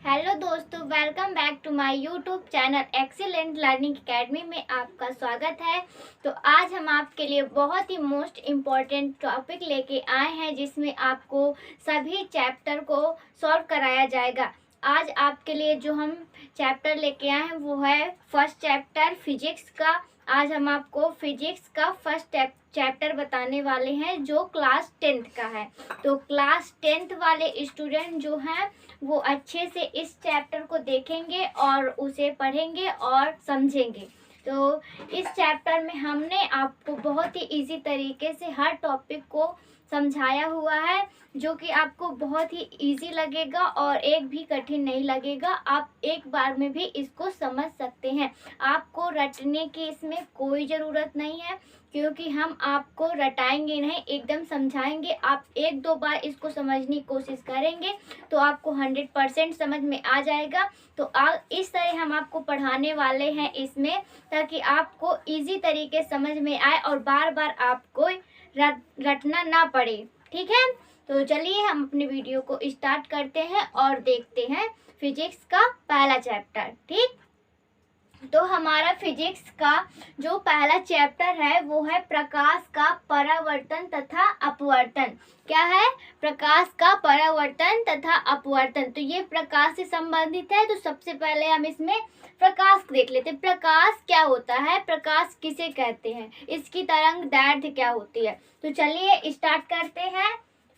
Hello दोस्तों, welcome back to my YouTube channel excellent learning academy में आपका स्वागत है। तो आज हम आपके लिए बहुत ही मोस्ट इम्पॉर्टेंट टॉपिक लेके आए हैं जिसमें आपको सभी चैप्टर को सॉल्व कराया जाएगा। आज आपके लिए जो हम चैप्टर लेके आए हैं वो है फर्स्ट चैप्टर फिजिक्स का। आज हम आपको फिजिक्स का फर्स्ट चैप्टर बताने वाले हैं जो क्लास 10th का है। तो क्लास 10th वाले स्टूडेंट जो हैं वो अच्छे से इस चैप्टर को देखेंगे और उसे पढ़ेंगे और समझेंगे। तो इस चैप्टर में हमने आपको बहुत ही इजी तरीके से हर टॉपिक को समझाया हुआ है जो कि आपको बहुत ही इजी लगेगा और एक भी कठिन नहीं लगेगा। आप एक बार में भी इसको समझ सकते हैं। आपको रटने की इसमें कोई ज़रूरत नहीं है क्योंकि हम आपको रटाएंगे नहीं, एकदम समझाएंगे। आप एक दो बार इसको समझने की कोशिश करेंगे तो आपको 100% समझ में आ जाएगा। तो इस तरह हम आपको पढ़ाने वाले हैं इसमें, ताकि आपको इजी तरीके समझ में आए और बार बार आपको रटना ना पड़े। ठीक है, तो चलिए हम अपने वीडियो को स्टार्ट करते हैं और देखते हैं फिजिक्स का पहला चैप्टर। ठीक, तो हमारा फिजिक्स का जो पहला चैप्टर है वो है प्रकाश का परावर्तन तथा अपवर्तन। क्या है? प्रकाश का परावर्तन तथा अपवर्तन। तो ये प्रकाश से संबंधित है। तो सबसे पहले हम इसमें प्रकाश देख लेते हैं। प्रकाश क्या होता है, प्रकाश किसे कहते हैं, इसकी तरंग दैर्ध्य क्या होती है। तो चलिए स्टार्ट करते हैं।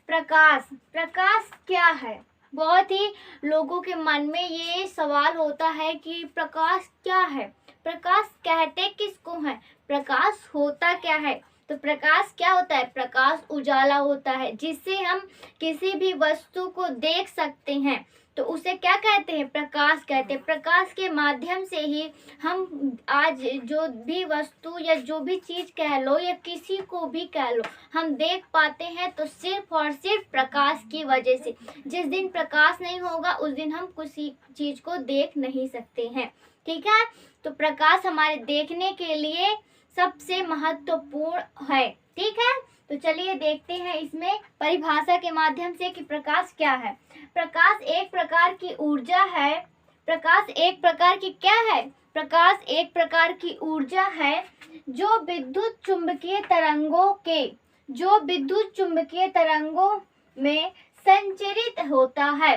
प्रकाश क्या है? बहुत ही लोगों के मन में ये सवाल होता है कि प्रकाश क्या है, प्रकाश कहते किसको है, प्रकाश होता क्या है। तो प्रकाश क्या होता है? प्रकाश उजाला होता है जिससे हम किसी भी वस्तु को देख सकते हैं। तो उसे क्या कहते हैं? प्रकाश कहते हैं। प्रकाश के माध्यम से ही हम आज जो भी वस्तु या जो भी चीज़ कह लो या किसी को भी कह लो हम देख पाते हैं, तो सिर्फ और सिर्फ प्रकाश की वजह से। जिस दिन प्रकाश नहीं होगा उस दिन हम किसी चीज़ को देख नहीं सकते हैं। ठीक है, तो प्रकाश हमारे देखने के लिए सबसे महत्वपूर्ण है। ठीक है, तो चलिए देखते हैं इसमें परिभाषा के माध्यम से कि प्रकाश क्या है। प्रकाश एक प्रकार की ऊर्जा है। प्रकाश एक प्रकार की क्या है? प्रकाश एक प्रकार की ऊर्जा है जो विद्युत चुंबकीय तरंगों में संचरित होता है।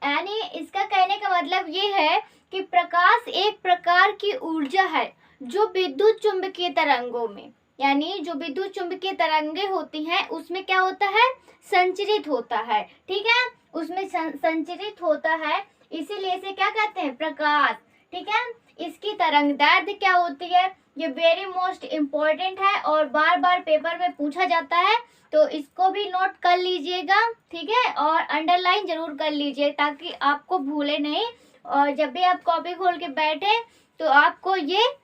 यानी इसका कहने का मतलब ये है कि प्रकाश एक प्रकार की ऊर्जा है जो विद्युत चुंबकीय तरंगों में, यानी जो विद्युत चुंबकीय तरंगे होती हैं उसमें क्या होता है? संचरित होता है। ठीक है, उसमें संचरित होता है, इसीलिए इसे क्या कहते हैं? प्रकाश। ठीक है, इसकी तरंगदैर्ध्य क्या होती है? ये वेरी मोस्ट इम्पोर्टेंट है और बार बार पेपर में पूछा जाता है, तो इसको भी नोट कर लीजिएगा। ठीक है, और अंडरलाइन जरूर कर लीजिए ताकि आपको भूले नहीं, और जब भी आप कॉपी खोल के बैठे तो आपको ये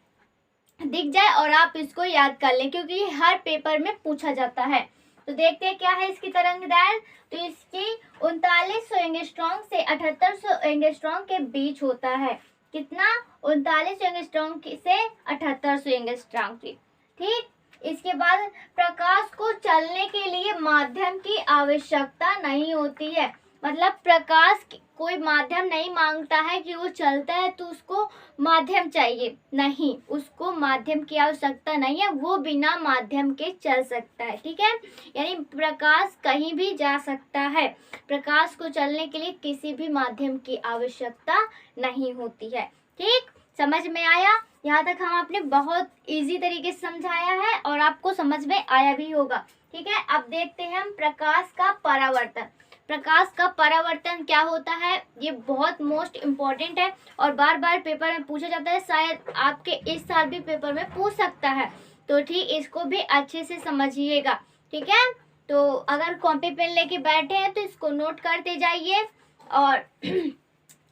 दिख जाए और आप इसको याद कर लें, क्योंकि ये हर पेपर में पूछा जाता है। तो देखते हैं क्या है इसकी तरंगदैर्ध्य। तो इसकी 3900 एंगस्ट्रॉम से 7800 एंगस्ट्रॉम के बीच होता है। कितना? 3900 एंगस्ट्रॉम से 7800 एंगस्ट्रॉम की। ठीक, इसके बाद प्रकाश को चलने के लिए माध्यम की आवश्यकता नहीं होती है। मतलब प्रकाश कोई माध्यम नहीं मांगता है कि वो चलता है तो उसको माध्यम चाहिए, नहीं, उसको माध्यम की आवश्यकता नहीं है, वो बिना माध्यम के चल सकता है। ठीक है, यानी प्रकाश कहीं भी जा सकता है। प्रकाश को चलने के लिए किसी भी माध्यम की आवश्यकता नहीं होती है। ठीक, समझ में आया? यहाँ तक हम आपने बहुत इजी तरीके से समझाया है और आपको समझ में आया भी होगा। ठीक है, अब देखते हैं हम प्रकाश का परावर्तन। प्रकाश का परावर्तन क्या होता है? ये बहुत मोस्ट इम्पॉर्टेंट है और बार बार पेपर में पूछा जाता है, शायद आपके इस साल भी पेपर में पूछ सकता है। तो ठीक, इसको भी अच्छे से समझिएगा। ठीक है, तो अगर कॉपी पेन लेके बैठे हैं तो इसको नोट करते जाइए और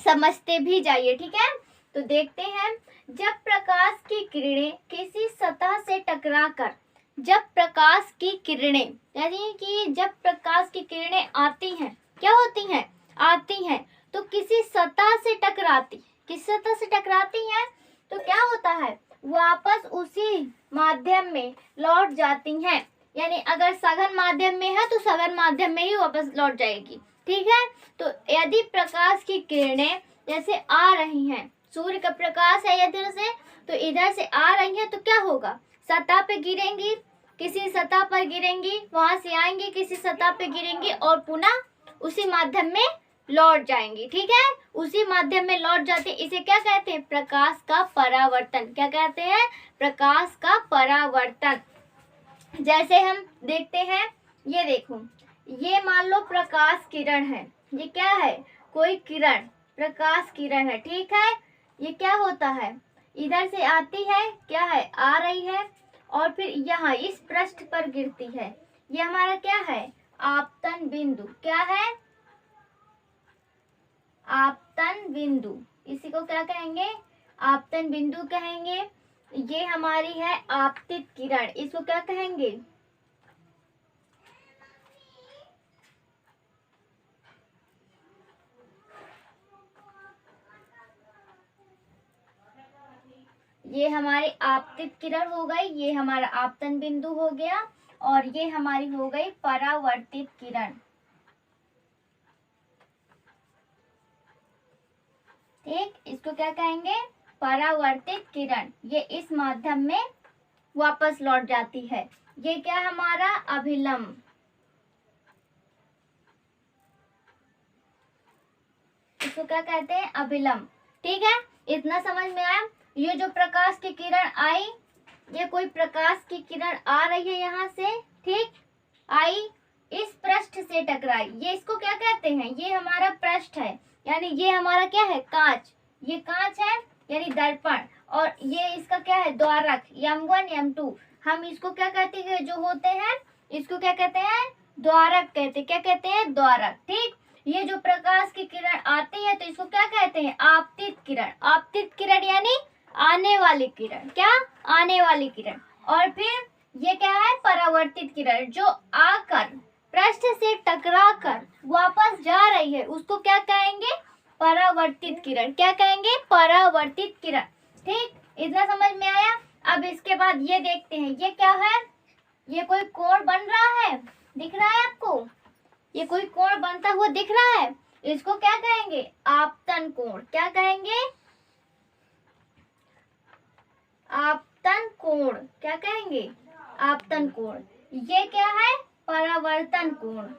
समझते भी जाइए। ठीक है, तो देखते हैं। जब प्रकाश की किरणें किसी सतह से टकराकर, जब प्रकाश की किरणें, यानी कि जब प्रकाश की किरणें आती हैं, क्या होती हैं? आती हैं, तो किसी सतह से टकराती, किस सतह से टकराती हैं तो क्या होता है? वापस उसी माध्यम में लौट जाती हैं। यानी अगर सघन माध्यम में है तो सघन माध्यम में ही वापस लौट जाएगी। ठीक है। तो यदि प्रकाश की किरणें जैसे आ रही हैं, सूर्य का प्रकाश है इधर से, तो इधर से आ रही है तो क्या होगा, सतह पे गिरेंगी, किसी सतह पर गिरेंगी, वहां से आएंगी, किसी सतह पे गिरेंगी और पुनः उसी माध्यम में लौट जाएंगी। ठीक है, उसी माध्यम में लौट जाते हैं। इसे क्या कहते हैं, प्रकाश का परावर्तन। क्या कहते हैं, प्रकाश का परावर्तन। जैसे हम देखते हैं, ये देखो, ये मान लो प्रकाश किरण है, ये क्या है, कोई किरण, प्रकाश किरण है। ठीक है, ये क्या होता है, इधर से आती है, क्या है, आ रही है, और फिर यहाँ इस पृष्ठ पर गिरती है। ये हमारा क्या है, आपतन बिंदु। क्या है, आपतन बिंदु। इसी को क्या कहेंगे, आपतन बिंदु कहेंगे। ये हमारी है आपतित किरण, इसको क्या कहेंगे, ये हमारी आपतित किरण हो गई, ये हमारा आपतन बिंदु हो गया, और ये हमारी हो गई परावर्तित किरण। ठीक, इसको क्या कहेंगे, परावर्तित किरण। ये इस माध्यम में वापस लौट जाती है। ये क्या हमारा अभिलंब, इसको क्या कहते हैं, अभिलंब। ठीक है, इतना समझ में आया। ये जो प्रकाश की किरण आई, ये कोई प्रकाश की किरण आ रही है यहाँ से, ठीक, आई, इस पृष्ठ से टकराई, ये इसको क्या कहते हैं, ये हमारा पृष्ठ है, यानी ये हमारा क्या है, कांच, ये कांच है यानी दर्पण, और ये इसका क्या है, द्वारक, M1 M2। हम इसको क्या कहते हैं, जो होते हैं, इसको क्या कहते हैं, द्वारक कहते हैं। क्या कहते हैं, द्वारक। ठीक, ये जो प्रकाश की किरण आती है तो इसको क्या कहते हैं, आपतित किरण। आपतित किरण यानी आने वाली किरण, क्या, आने वाली किरण। और फिर ये क्या है, परावर्तित किरण, जो आकर पृष्ठ से टकराकर वापस जा रही है, उसको क्या कहेंगे, परावर्तित किरण। क्या कहेंगे, परावर्तित किरण। ठीक, इतना समझ में आया। अब इसके बाद ये देखते हैं, ये क्या है, ये कोई कोण बन रहा है, दिख रहा है आपको, ये कोई कोण बनता हुआ दिख रहा है, इसको क्या कहेंगे, आपतन कोण। क्या कहेंगे, आपतन कोण। क्या कहेंगे, आपतन कोण। ये क्या है, परावर्तन कोण।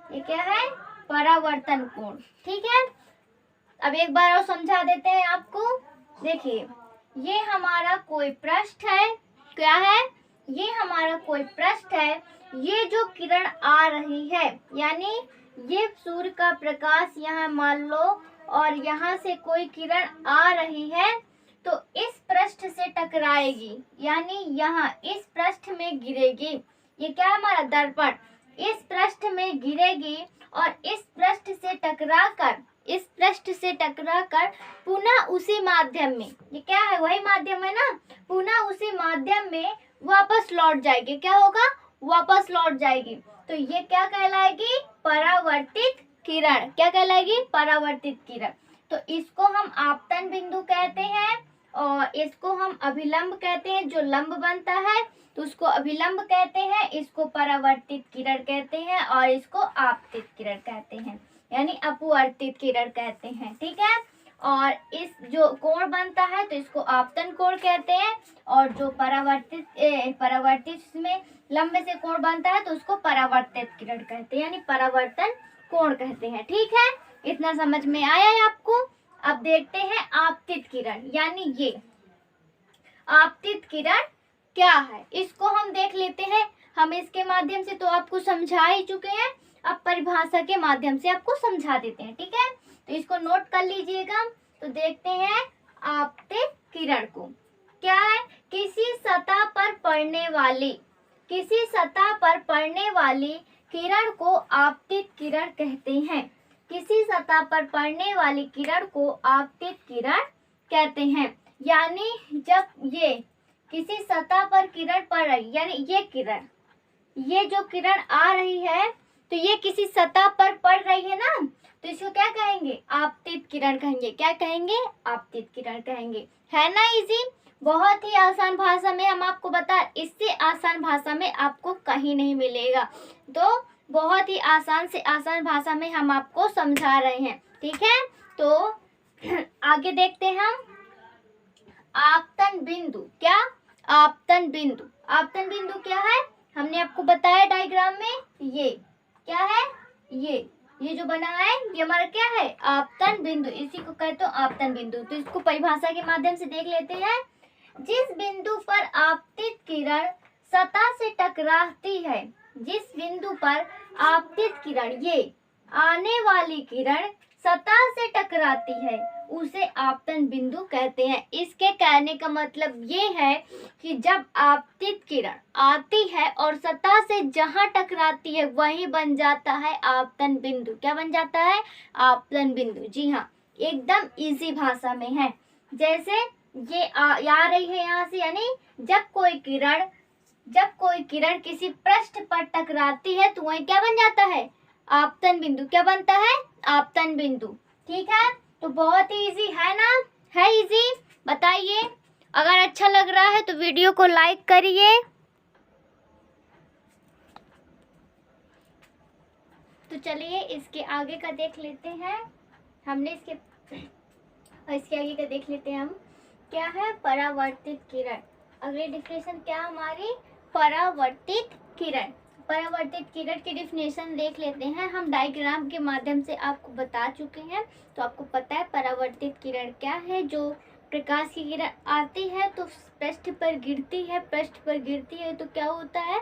ये क्या है, परावर्तन कोण। ठीक है, अब एक बार और समझा देते हैं आपको। देखिए, ये हमारा कोई पृष्ठ है, क्या है, ये हमारा कोई पृष्ठ है, ये जो किरण आ रही है, यानी ये सूर्य का प्रकाश यहाँ मान लो, और यहाँ से कोई किरण आ रही है, तो इस पृष्ठ से टकराएगी, यानी यहाँ इस पृष्ठ में गिरेगी। ये क्या हमारा दर्पण, इस पृष्ठ में गिरेगी और इस पृष्ठ से टकराकर, इस पृष्ठ से टकराकर पुनः उसी माध्यम में, ये क्या है, वही माध्यम है ना, पुनः उसी माध्यम में वापस लौट जाएगी। क्या होगा, वापस लौट जाएगी। तो ये क्या कहलाएगी, परावर्तित किरण। क्या कहलाएगी, परावर्तित किरण। तो इसको हम आपतन बिंदु कहते हैं, और इसको हम अभिलंब कहते हैं, जो लंब बनता है तो उसको अभिलंब कहते हैं, इसको परावर्तित किरण कहते हैं, और इसको आपतित किरण कहते हैं, यानी अपवर्तित किरण कहते हैं। ठीक है, और इस जो कोण बनता है तो इसको आपतन कोण कहते हैं, और जो परावर्तित में लंब से कोण बनता है तो उसको परावर्तित किरण कहते हैं, यानी परावर्तन कोण कहते हैं। ठीक है, इतना समझ में आया है आपको। अब देखते हैं आपतित किरण, यानी ये आपतित किरण क्या है, इसको हम देख लेते हैं। हम इसके माध्यम से तो आपको समझा ही चुके हैं, अब परिभाषा के माध्यम से आपको समझा देते हैं। ठीक है, तो इसको नोट कर लीजिएगा। तो देखते हैं आपतित किरण को, क्या है, किसी सतह पर पड़ने वाली, किसी सतह पर पड़ने वाली किरण को आपतित किरण कहते हैं। किसी सतह पर पड़ने वाली किरण को आपतित किरण कहते हैं। यानी जब ये किसी सतह पर किरण पड़ रही, यानी ये किरण, ये जो किरण आ रही है तो ये किसी सतह पर पड़ रही है ना, तो इसको क्या कहेंगे, आपतित किरण कहेंगे। क्या कहेंगे, आपतित किरण कहेंगे। है ना इजी। बहुत ही आसान भाषा में हम आपको बता, इससे आसान भाषा में आपको कहीं नहीं मिलेगा। तो बहुत ही आसान से आसान भाषा में हम आपको समझा रहे हैं, ठीक है। तो आगे देखते हैं हम आपतन बिंदु। क्या? आपतन बिंदु। आपतन बिंदु क्या है? हमने आपको बताया डायग्राम में, ये क्या है, ये जो बना है ये हमारा क्या है, आपतन बिंदु। इसी को कहते हो आपतन बिंदु। तो इसको परिभाषा के माध्यम से देख लेते हैं। जिस बिंदु पर आपतित किरण सतह से टकराती है, जिस बिंदु पर आपतित किरण, ये आने वाली किरण सतह से टकराती है, उसे आपतन बिंदु कहते हैं। इसके कहने का मतलब ये है कि जब आपतित किरण आती है और सतह से जहां टकराती है वही बन जाता है आपतन बिंदु। क्या बन जाता है? आपतन बिंदु। जी हाँ, एकदम इजी भाषा में है। जैसे ये आ रही है यहाँ से, यानी जब कोई किरण किसी पृष्ठ पर टकराती है तो वही क्या बन जाता है? आपतन बिंदु। क्या बनता है? आपतन बिंदु। ठीक है, तो बहुत ही इजी है ना, है इजी? बताइए, अगर अच्छा लग रहा है तो वीडियो को लाइक करिए। तो चलिए इसके आगे का देख लेते हैं। हमने इसके आगे का देख लेते हैं हम। क्या है? परावर्तित किरण। अगली डिफिनेशन क्या हमारी? परावर्तित किरण। परावर्तित किरण की डिफिनेशन देख लेते हैं हम। डायग्राम के माध्यम से आपको बता चुके हैं, तो आपको पता है परावर्तित किरण क्या है। जो प्रकाश की किरण आती है तो पृष्ठ पर गिरती है, पृष्ठ पर गिरती है तो क्या होता है?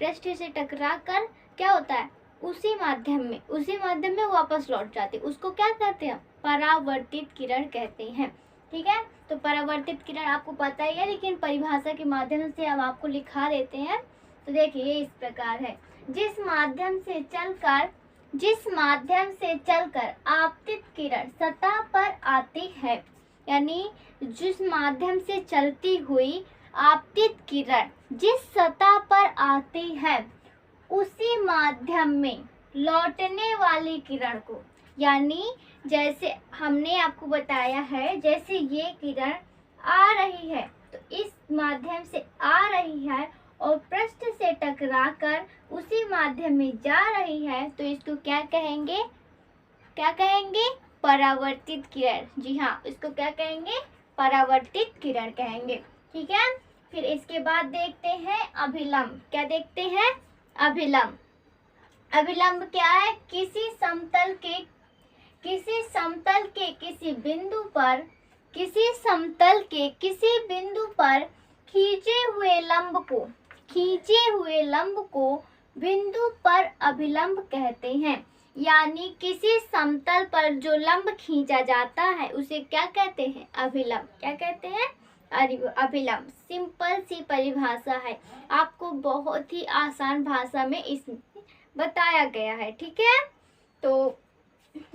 पृष्ठ से टकरा कर क्या होता है? उसी माध्यम में वापस लौट जाती है। उसको क्या कहते हैं? परावर्तित किरण कहते हैं। ठीक है, तो परावर्तित किरण आपको पता ही है, लेकिन परिभाषा के माध्यम से हम आपको लिखा देते हैं। तो देखिए इस प्रकार है। जिस माध्यम से चलकर आपतित किरण सतह पर आती है, यानी जिस माध्यम से चलती हुई आपतित किरण जिस सतह पर आती है, उसी माध्यम में लौटने वाली किरण को, यानी जैसे हमने आपको बताया है, जैसे ये किरण आ रही है तो इस माध्यम से आ रही है और पृष्ठ से टकराकर उसी माध्यम में जा रही है, तो इसको क्या कहेंगे? क्या कहेंगे? परावर्तित किरण। जी हाँ, इसको क्या कहेंगे? परावर्तित किरण कहेंगे। ठीक है, फिर इसके बाद देखते हैं अभिलंब। क्या देखते हैं? अभिलंब। अभिलंब क्या है? किसी समतल के किसी बिंदु पर खींचे हुए लंब को बिंदु पर अभिलंब कहते हैं। यानी किसी समतल पर जो लंब खींचा जाता है उसे क्या कहते हैं? अभिलंब। क्या कहते हैं? अभिलंब। सिंपल सी परिभाषा है, आपको बहुत ही आसान भाषा में इसमें बताया गया है। ठीक है, तो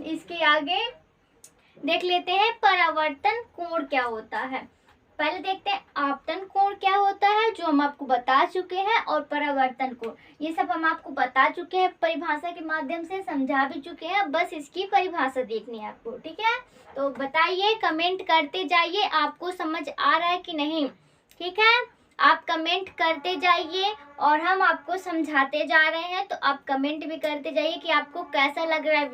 इसके आगे देख लेते हैं परावर्तन कोण क्या होता है। पहले देखते हैं आपतन कोण क्या होता है, जो हम आपको बता चुके हैं, और परावर्तन कोण, ये सब हम आपको बता चुके हैं, परिभाषा के माध्यम से समझा भी चुके हैं। बस इसकी परिभाषा देखनी है आपको। ठीक है, तो बताइए, कमेंट करते जाइए आपको समझ आ रहा है कि नहीं। ठीक है, आप कमेंट करते जाइए और हम आपको समझाते जा रहे हैं, तो आप कमेंट भी करते जाइए कि आपको कैसा लग रहा है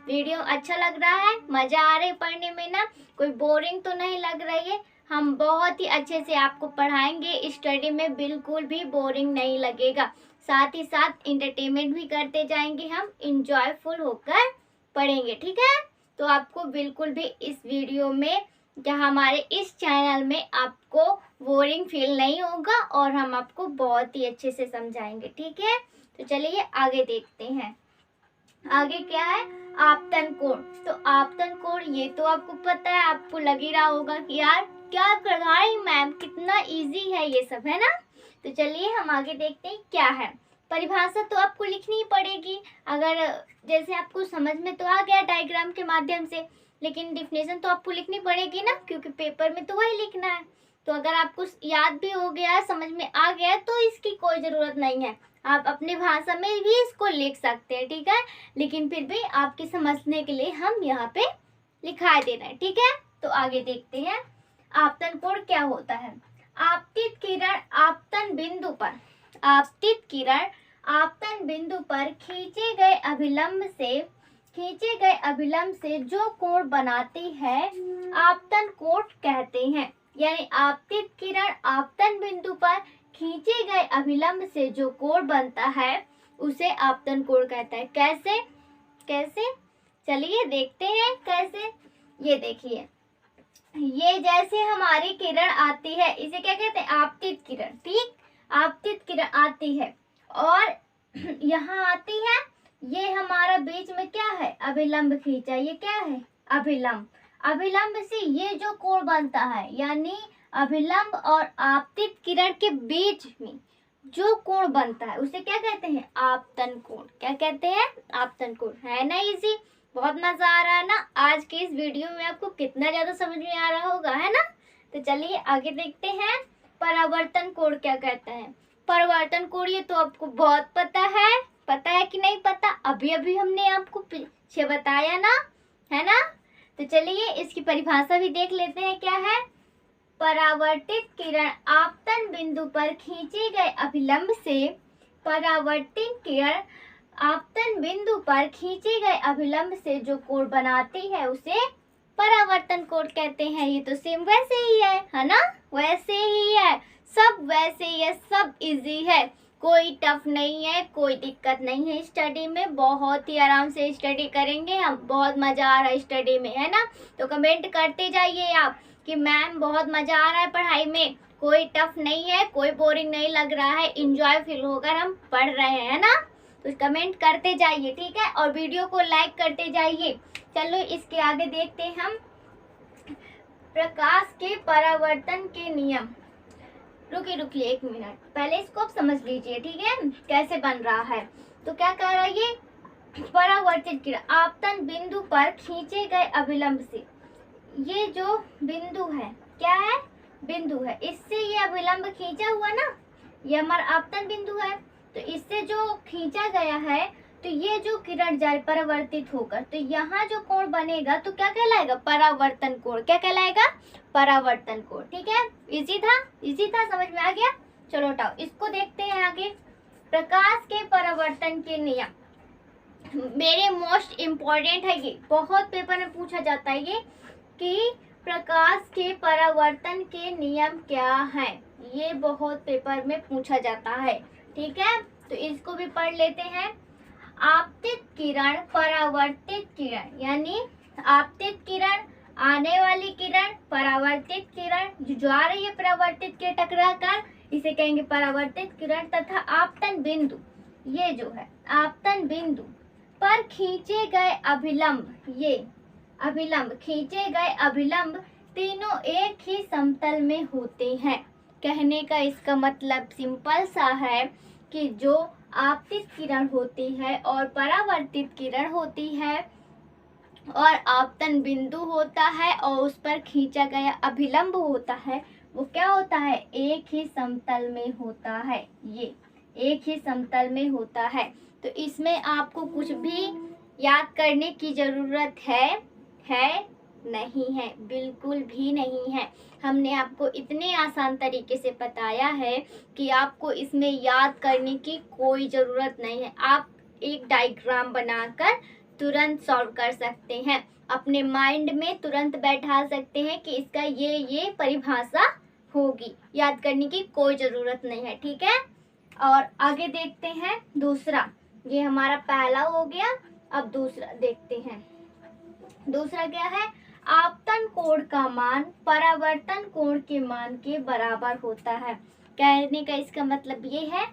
वीडियो अच्छा लग रहा है, मज़ा आ रहा है पढ़ने में ना, कोई बोरिंग तो नहीं लग रही है। हम बहुत ही अच्छे से आपको पढ़ाएंगे, स्टडी में बिल्कुल भी बोरिंग नहीं लगेगा। साथ ही साथ इंटरटेनमेंट भी करते जाएंगे, हम इंजॉयफुल होकर पढ़ेंगे। ठीक है, तो आपको बिल्कुल भी इस वीडियो में या हमारे इस चैनल में आपको बोरिंग फील नहीं होगा और हम आपको बहुत ही अच्छे से समझाएंगे। ठीक है, तो चलिए आगे देखते हैं। आगे क्या है? आपतन कोण। तो आपतन कोण ये तो आपको पता है, आपको लग ही रहा होगा कि यार क्या पढ़ा रही मैम, कितना इजी है ये सब, है ना। तो चलिए हम आगे देखते हैं क्या है। परिभाषा तो आपको लिखनी ही पड़ेगी, अगर जैसे आपको समझ में तो आ गया डायग्राम के माध्यम से, लेकिन डिफिनेशन तो आपको लिखनी पड़ेगी ना, क्योंकि पेपर में तो वही लिखना है। तो अगर आपको याद भी हो गया, समझ में आ गया, तो इसकी कोई ज़रूरत नहीं है, आप अपनी भाषा में भी इसको लिख सकते हैं। ठीक है, लेकिन फिर भी आपके समझने के लिए हम यहाँ पे लिखा दे रहे हैं। ठीक है, तो आगे देखते हैं। आपतन कोण क्या होता है? आपतित किरण आपतन बिंदु पर, आपतित किरण आपतन बिंदु पर खींचे गए अभिलंब से जो कोण बनाती है आपतन कोण कहते हैं। यानी आपतित किरण आपतन बिंदु पर खींचे गए अभिलंब से जो कोण बनता है उसे आपतन कोण कहता है। कैसे कैसे चलिए देखते हैं कैसे। ये देखिए, ये जैसे हमारी किरण आती है इसे क्या कहते हैं? आपतित किरण। ठीक, आपतित किरण आती है और यहाँ आती है, ये हमारा बीच में क्या है? अभिलंब खींचा। ये क्या है? अभिलंब। अभिलंब से ये जो कोण बनता है, यानी अभिलंब और आपतित किरण के बीच में जो कोण बनता है उसे क्या कहते हैं? आपतन कोण। क्या कहते हैं? आपतन कोण। है ना इजी? बहुत मजा आ रहा है ना? आज की इस वीडियो में आपको कितना ज्यादा समझ में आ रहा होगा, है ना? तो चलिए आगे देखते हैं, परावर्तन कोण क्या कहता है। परावर्तन कोण ये तो आपको बहुत पता है कि नहीं पता? अभी अभी हमने आपको पीछे बताया ना, है ना? तो चलिए इसकी परिभाषा भी देख लेते हैं क्या है। परावर्तित किरण आपतन बिंदु पर खींचे गए अभिलंब से, परावर्तित किरण आपतन बिंदु पर खींचे गए अभिलंब से जो कोण बनाती है उसे परावर्तन कोण कहते हैं। ये तो सेम वैसे ही है ना? वैसे ही है, सब वैसे ही है, सब इजी है, कोई टफ नहीं है, कोई दिक्कत नहीं है। स्टडी में बहुत ही आराम से स्टडी करेंगे हम, बहुत मजा आ रहा है स्टडी में, है ना? तो कमेंट करते जाइए आप कि मैम बहुत मजा आ रहा है पढ़ाई में, कोई टफ नहीं है, कोई बोरिंग नहीं लग रहा है, इंजॉय फील होकर हम पढ़ रहे हैं, है ना? तो कमेंट करते जाइए, ठीक है? और वीडियो को लाइक करते जाइए। चलो इसके आगे देखते हैं हम, प्रकाश के परावर्तन के नियम। रुकिए एक मिनट, पहले इसको आप समझ लीजिए, ठीक है? कैसे बन रहा है। तो क्या कह रहा है ये? परावर्तित किरण आपतन बिंदु पर खींचे गए अभिलंब से, ये जो बिंदु है क्या है? बिंदु है, इससे ये अभिलंब खींचा हुआ ना, ये हमारा आपतन बिंदु है, तो इससे जो खींचा गया है, तो ये जो किरण जाए परावर्तित होकर, तो यहाँ जो कोण बनेगा तो क्या कहलाएगा? परावर्तन कोण। क्या कहलाएगा? परावर्तन कोण। ठीक है, इजी था, समझ में आ गया? चलो हटाओ, इसको देखते हैं आगे। प्रकाश के परावर्तन के नियम मेरे मोस्ट इम्पोर्टेंट है, ये बहुत पेपर में पूछा जाता है ये, कि प्रकाश के परावर्तन के नियम क्या है। ये बहुत पेपर में पूछा जाता है, ठीक है? तो इसको भी पढ़ लेते हैं। आपतित किरण परावर्तित किरण, यानी आपतित किरण आने वाली किरण, परावर्तित किरण जो आ रही है परावर्तित के टकरा कर, इसे कहेंगे परावर्तित किरण। तथा आपतन बिंदु, ये जो है आपतन बिंदु पर खींचे गए अभिलंब, ये अभिलंब, खींचे गए अभिलंब तीनों एक ही समतल में होते हैं। कहने का इसका मतलब सिंपल सा है कि जो आपतित किरण होती है और परावर्तित किरण होती है और आपतन बिंदु होता है और उस पर खींचा गया अभिलंब होता है, वो क्या होता है? एक ही समतल में होता है। ये एक ही समतल में होता है। तो इसमें आपको कुछ भी याद करने की जरूरत है नहीं है, बिल्कुल भी नहीं है। हमने आपको इतने आसान तरीके से बताया है कि आपको इसमें याद करने की कोई ज़रूरत नहीं है। आप एक डायग्राम बनाकर तुरंत सॉल्व कर सकते हैं, अपने माइंड में तुरंत बैठा सकते हैं कि इसका ये परिभाषा होगी। याद करने की कोई ज़रूरत नहीं है, ठीक है? और आगे देखते हैं दूसरा, ये हमारा पहला हो गया। अब दूसरा देखते हैं। दूसरा क्या है? आपतन कोण का मान परावर्तन कोण के मान के बराबर होता है। कहने का इसका मतलब ये है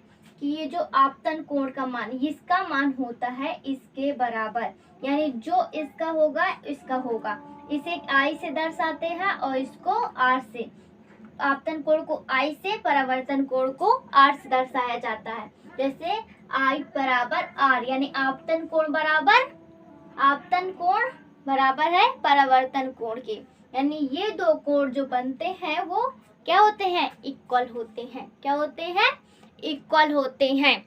कि ये जो आपतन कोण का मान, इसका मान होता है इसके बराबर, यानी जो इसका होगा इसका होगा। इसे I से दर्शाते हैं और इसको R से। आपतन कोण को I से, परावर्तन कोण को R से दर्शाया जाता है। जैसे I बराबर R, यानी आपतन कोण बराबर है परावर्तन कोण के, यानी ये दो कोण जो बनते हैं वो क्या होते हैं? इक्वल होते हैं। क्या होते हैं? इक्वल होते हैं।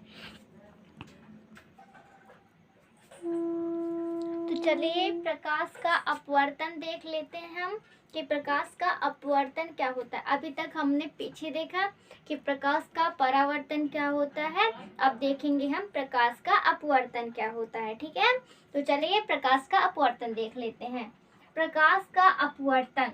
तो चलिए प्रकाश का अपवर्तन देख लेते हैं हम। कि प्रकाश का अपवर्तन क्या होता है। अभी तक हमने पीछे देखा कि प्रकाश का परावर्तन क्या होता है, अब देखेंगे हम प्रकाश का अपवर्तन क्या होता है। ठीक है, तो चलिए प्रकाश का अपवर्तन देख लेते हैं। प्रकाश का अपवर्तन,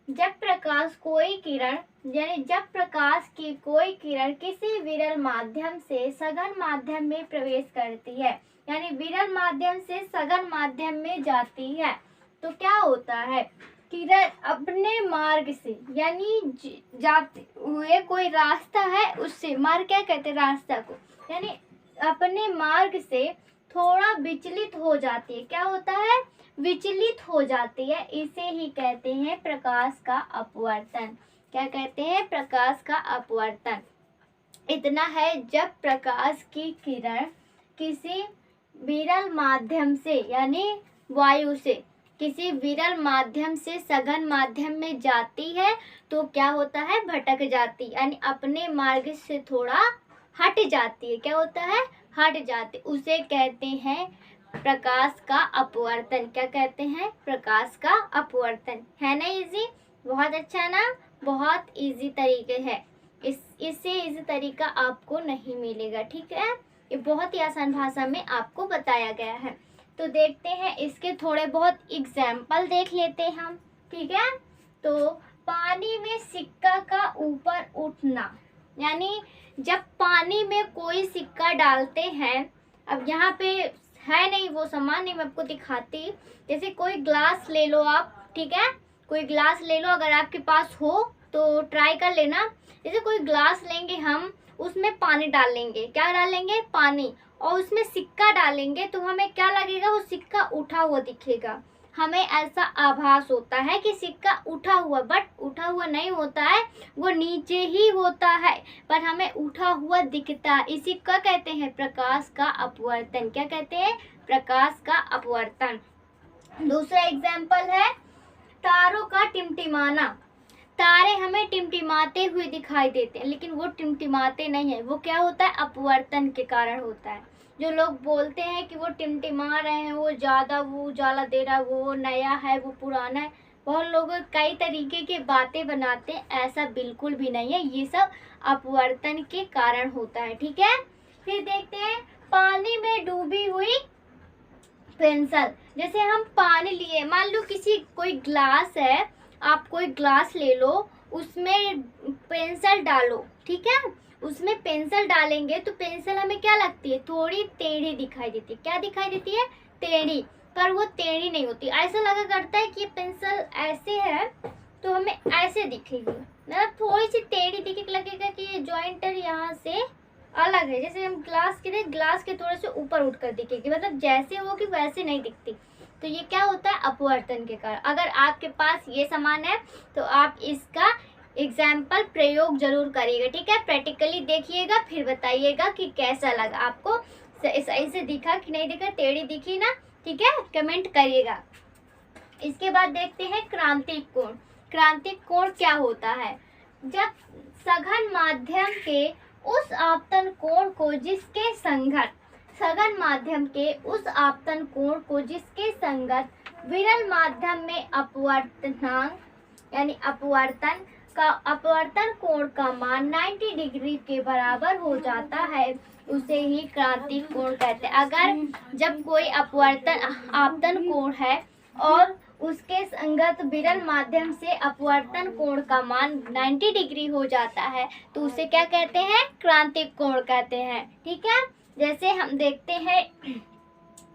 जब प्रकाश कोई किरण यानी जब प्रकाश की कोई किरण किसी विरल माध्यम से सघन माध्यम में प्रवेश करती है, यानी विरल माध्यम से सघन माध्यम में जाती है, तो क्या होता है, किरण अपने मार्ग से यानी जाते हुए कोई रास्ता है उससे, मार्ग क्या कहते हैं, रास्ता को, यानी अपने मार्ग से थोड़ा विचलित हो जाती है। क्या होता है, विचलित हो जाती है, इसे ही कहते हैं प्रकाश का अपवर्तन। क्या कहते हैं, प्रकाश का अपवर्तन। इतना है, जब प्रकाश की किरण किसी विरल माध्यम से यानी वायु से किसी विरल माध्यम से सघन माध्यम में जाती है तो क्या होता है, भटक जाती, यानी अपने मार्ग से थोड़ा हट जाती है। क्या होता है, हट जाती, उसे कहते हैं प्रकाश का अपवर्तन। क्या कहते हैं, प्रकाश का अपवर्तन। है ना इजी, बहुत अच्छा ना, बहुत इजी तरीके है, इससे इजी तरीका आपको नहीं मिलेगा। ठीक है, ये बहुत ही आसान भाषा में आपको बताया गया है। तो देखते हैं इसके थोड़े बहुत एग्जाम्पल देख लेते हैं हम। ठीक है, तो पानी में सिक्का का ऊपर उठना, यानी जब पानी में कोई सिक्का डालते हैं, अब यहाँ पे है नहीं वो सामान, नहीं मैं आपको दिखाती। जैसे कोई ग्लास ले लो आप, ठीक है, कोई ग्लास ले लो, अगर आपके पास हो तो ट्राई कर लेना। जैसे कोई ग्लास लेंगे हम, उसमें पानी डाल लेंगे, क्या डालेंगे, पानी, और उसमें सिक्का डालेंगे तो हमें क्या लगेगा, वो सिक्का उठा हुआ दिखेगा। हमें ऐसा आभास होता है कि सिक्का उठा हुआ, बट उठा हुआ नहीं होता है, वो नीचे ही होता है, पर हमें उठा हुआ दिखता है। इसी को कहते हैं प्रकाश का अपवर्तन। क्या कहते हैं, प्रकाश का अपवर्तन। दूसरा एग्जाम्पल है तारों का टिमटिमाना। तारे हमें टिमटिमाते हुए दिखाई देते हैं, लेकिन वो टिमटिमाते नहीं है, वो क्या होता है, अपवर्तन के कारण होता है। जो लोग बोलते हैं कि वो टिमटिमा रहे हैं, वो ज़्यादा वो उजाला दे रहा है, वो नया है, वो पुराना है, बहुत लोग कई तरीके की बातें बनाते हैं, ऐसा बिल्कुल भी नहीं है, ये सब अपवर्तन के कारण होता है। ठीक है, फिर देखते हैं पानी में डूबी हुई पेंसिल। जैसे हम पानी लिए, मान लो किसी कोई ग्लास है, आप कोई ग्लास ले लो, उसमें पेंसिल डालो, ठीक है, उसमें पेंसिल डालेंगे तो पेंसिल हमें क्या लगती है, थोड़ी टेढ़ी दिखाई देती है। क्या दिखाई देती है, टेढ़ी, पर वो टेढ़ी नहीं होती। ऐसा लगा करता है कि ये पेंसिल ऐसे है तो हमें ऐसे दिखेगी, मतलब थोड़ी सी टेढ़ी दिखे, लगेगा कि ये जॉइंटर यहाँ से अलग है। जैसे हम ग्लास के ग्लास के थोड़े से ऊपर उठकर दिखेगी, मतलब जैसे होगी वैसे नहीं दिखती। तो ये क्या होता है, अपवर्तन के कारण। अगर आपके पास ये सामान है तो आप इसका एग्जाम्पल प्रयोग जरूर करिएगा। ठीक है, प्रैक्टिकली देखिएगा, फिर बताइएगा कि कैसा लगा आपको, सही से दिखा कि नहीं दिखा, टेढ़ी दिखी ना। ठीक है, कमेंट करिएगा। इसके बाद देखते हैं क्रांतिक कोण। क्रांतिक कोण क्या होता है, जब सघन माध्यम के उस आपतन कोण को जिसके संगत सघन माध्यम के उस आपतन कोण को जिसके संगत विरल माध्यम में अपवर्तनांक यानी अपवर्तन कोण का मान 90 डिग्री के बराबर हो जाता है, उसे ही क्रांतिक कोण कहते हैं। अगर जब कोई आपतन कोण है और उसके संगत विरल माध्यम से अपवर्तन कोण का मान 90 डिग्री हो जाता है तो उसे क्या कहते हैं, क्रांतिक कोण कहते हैं। ठीक है, जैसे हम देखते हैं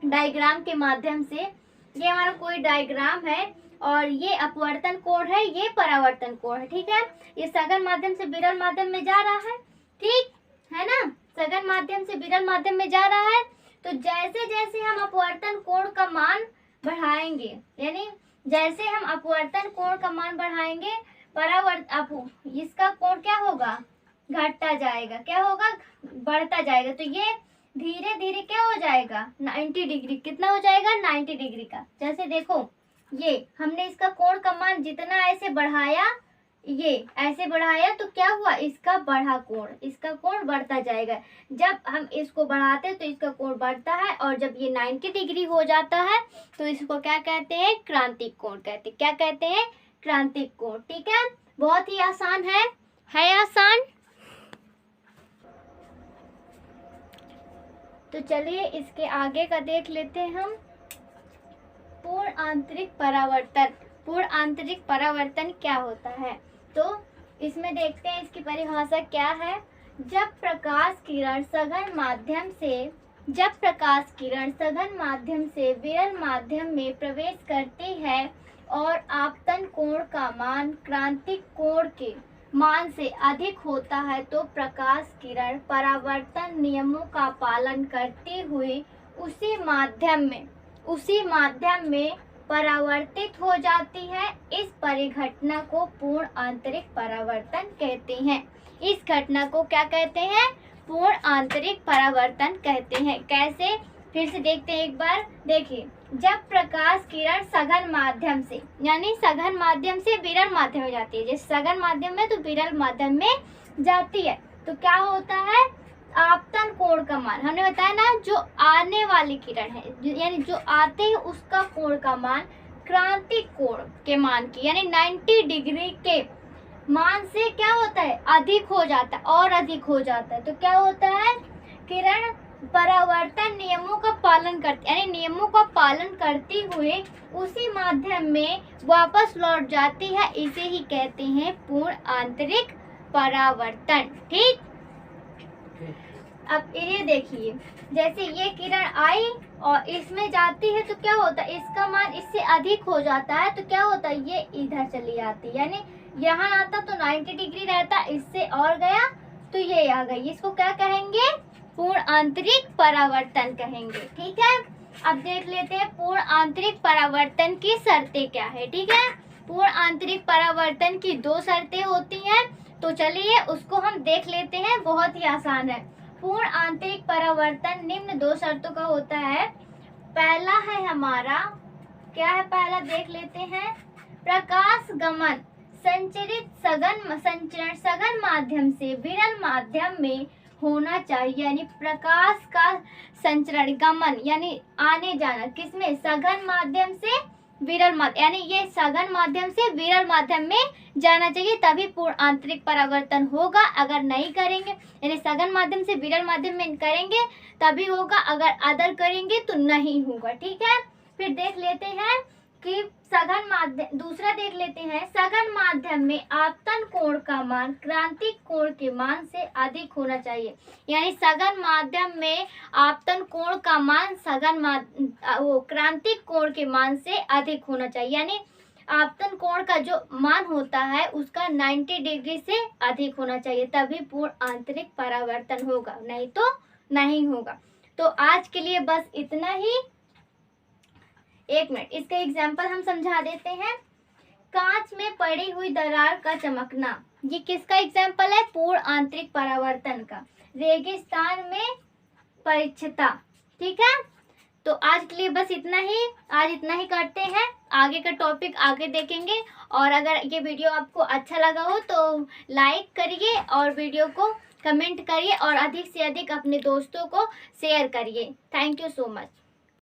डायग्राम के माध्यम से, ये हमारा कोई डायग्राम है और ये अपवर्तन कोण है, ये परावर्तन कोण है। ठीक है, ये सघन माध्यम से विरल माध्यम में जा रहा है, ठीक है ना, सघन माध्यम से विरल माध्यम में जा रहा है। तो जैसे जैसे हम अपवर्तन कोण का मान बढ़ाएंगे, यानी जैसे हम अपवर्तन कोण का मान बढ़ाएंगे, इसका कोण क्या होगा, घटता जाएगा, क्या होगा, बढ़ता जाएगा। तो ये धीरे धीरे क्या हो जाएगा, 90 डिग्री, कितना हो जाएगा, 90 डिग्री का। जैसे देखो, ये हमने इसका कोण का मान जितना ऐसे बढ़ाया ये ऐसे बढ़ाया तो क्या हुआ, इसका बढ़ा कोण, इसका कोण बढ़ता जाएगा। जब हम इसको बढ़ाते हैं तो इसका कोण बढ़ता है, और जब ये 90 डिग्री हो जाता है तो इसको क्या कहते हैं, क्रांतिक कोण कहते हैं। क्या कहते हैं, क्रांतिक कोण। ठीक है, बहुत ही आसान है आसान। तो चलिए इसके आगे का देख लेते हैं हम। पूर्ण आंतरिक परावर्तन। पूर्ण आंतरिक परावर्तन क्या होता है, तो इसमें देखते हैं इसकी परिभाषा क्या है। जब प्रकाश किरण सघन माध्यम से विरल माध्यम में प्रवेश करती है और आपतन कोण का मान क्रांतिक कोण के मान से अधिक होता है, तो प्रकाश किरण परावर्तन नियमों का पालन करते हुए उसी माध्यम में परावर्तित हो जाती है। इस परिघटना को पूर्ण आंतरिक परावर्तन कहते हैं। इस घटना को क्या कहते हैं, पूर्ण आंतरिक परावर्तन कहते हैं। कैसे, फिर से देखते हैं एक बार। देखिए, जब प्रकाश किरण सघन माध्यम से, यानी सघन माध्यम से विरल माध्यम में जाती है, जैसे सघन माध्यम में तो विरल माध्यम में जाती है, तो क्या होता है, आपतन कोण का मान, हमने बताया ना, जो आने वाली किरण है, यानी जो आते हैं उसका कोण का मान क्रांतिक कोण के मान की, यानी 90 डिग्री के मान से क्या होता है, अधिक हो जाता है, और अधिक हो जाता है। तो क्या होता है, किरण परावर्तन नियमों का पालन करती, यानी नियमों का पालन करते हुए उसी माध्यम में वापस लौट जाती है। इसे ही कहते हैं पूर्ण आंतरिक परावर्तन। ठीक, अब ये देखिए, जैसे ये किरण आई और इसमें जाती है तो क्या होता है, इसका मान इससे अधिक हो जाता है, तो क्या होता है, ये इधर चली जाती है, यानी यहाँ आता तो 90 डिग्री रहता, इससे और गया तो ये आ गई। इसको क्या कहेंगे, पूर्ण आंतरिक परावर्तन कहेंगे। ठीक है, अब देख लेते हैं पूर्ण आंतरिक परावर्तन की शर्तें क्या है। ठीक है, पूर्ण आंतरिक परावर्तन की 2 शर्तें होती हैं, तो चलिए उसको हम देख लेते हैं, बहुत ही आसान है। पूर्ण आंतरिक परावर्तन निम्न 2 शर्तों का होता है। पहला है हमारा, क्या है पहला, देख लेते हैं। प्रकाश गमन संचरित सघन माध्यम से विरल माध्यम में होना चाहिए, यानी प्रकाश का संचरण, गमन यानी आने जाना, किसमें, सघन माध्यम से विरल माध्यम, यानी ये सघन माध्यम से विरल माध्यम में जाना चाहिए, तभी पूर्ण आंतरिक परावर्तन होगा। अगर नहीं करेंगे, यानी सघन माध्यम से विरल माध्यम में करेंगे तभी होगा, अगर अदर करेंगे तो नहीं होगा। ठीक है, फिर देख लेते हैं कि सघन माध्यम, दूसरा देख लेते हैं, सघन माध्यम में आपतन कोण का मान क्रांतिक कोण के मान से अधिक होना चाहिए, यानी सघन माध्यम में आपतन कोण का मान क्रांतिक कोण के मान से अधिक होना चाहिए, यानी आपतन कोण का जो मान होता है उसका 90 डिग्री से अधिक होना चाहिए, तभी पूर्ण आंतरिक परावर्तन होगा, नहीं तो नहीं होगा। तो आज के लिए बस इतना ही। एक मिनट, इसका एग्जाम्पल हम समझा देते हैं। कांच में पड़ी हुई दरार का चमकना, ये किसका एग्जाम्पल है, पूर्ण आंतरिक परावर्तन का। रेगिस्तान में परिच्छता। ठीक है, तो आज के लिए बस इतना ही, आज इतना ही करते हैं, आगे का टॉपिक आगे देखेंगे। और अगर ये वीडियो आपको अच्छा लगा हो तो लाइक करिए और वीडियो को कमेंट करिए और अधिक से अधिक अपने दोस्तों को शेयर करिए। Thank you so much.